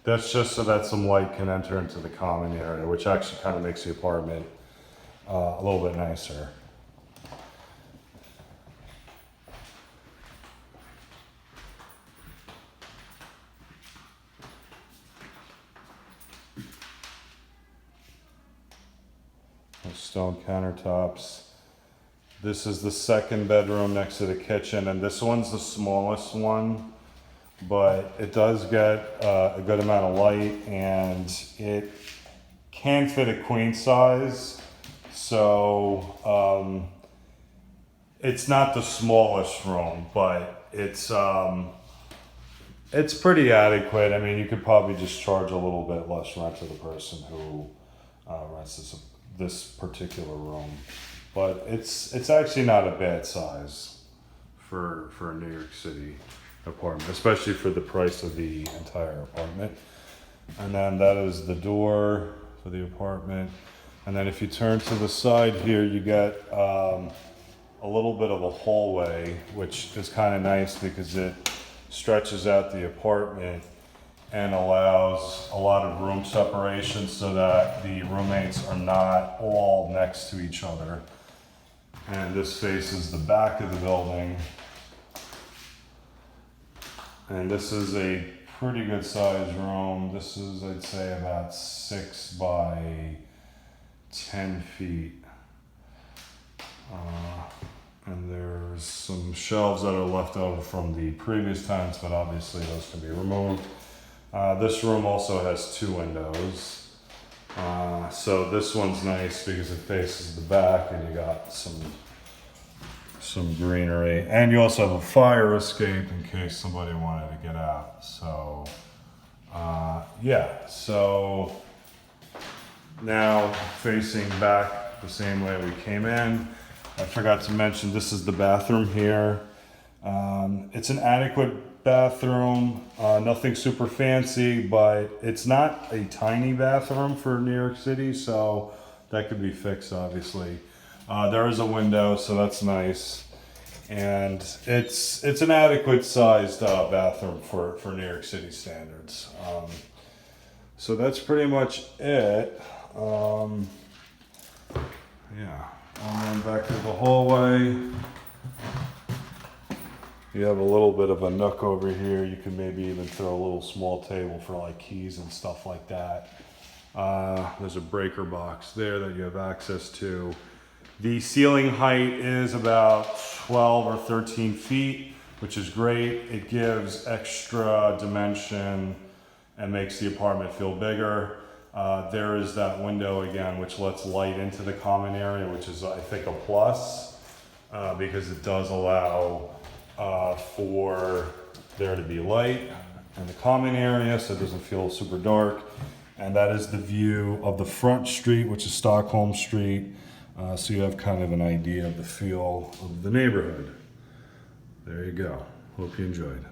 That's just so that some light can enter into the common area, which actually kind of makes the apartment a little bit nicer. Stone countertops. This is the second bedroom next to the kitchen, and this one's the smallest one, but it does get a good amount of light, and it can fit a queen size. So it's not the smallest room, but it's pretty adequate. I mean, you could probably just charge a little bit less rent to the person who rents this particular room, but it's actually not a bad size for a New York City apartment, especially for the price of the entire apartment. And then that is the door for the apartment. And then if you turn to the side here, you get a little bit of a hallway, which is kind of nice because it stretches out the apartment and allows a lot of room separation so that the roommates are not all next to each other. And this faces the back of the building. And this is a pretty good sized room. This is, I'd say, about 6 by 10 feet. And there's some shelves that are left over from the previous tenants, but obviously those can be removed. This room also has 2 windows. So this one's nice because it faces the back and you got some greenery. And you also have a fire escape in case somebody wanted to get out. So, yeah. So now facing back the same way we came in. I forgot to mention this is the bathroom here. It's an adequate bathroom, nothing super fancy, but it's not a tiny bathroom for New York City, so that could be fixed obviously. There is a window, so that's nice. And it's an adequate sized bathroom for New York City standards. So that's pretty much it. Yeah. And then back to the hallway. You have a little bit of a nook over here. You can maybe even throw a little small table for like keys and stuff like that. There's a breaker box there that you have access to. The ceiling height is about 12 or 13 feet, which is great. It gives extra dimension and makes the apartment feel bigger. There is that window again, which lets light into the common area, which is, I think, a plus because it does allow for there to be light in the common area so it doesn't feel super dark. And that is the view of the front street, which is Stockholm Street. So you have kind of an idea of the feel of the neighborhood. There you go. Hope you enjoyed.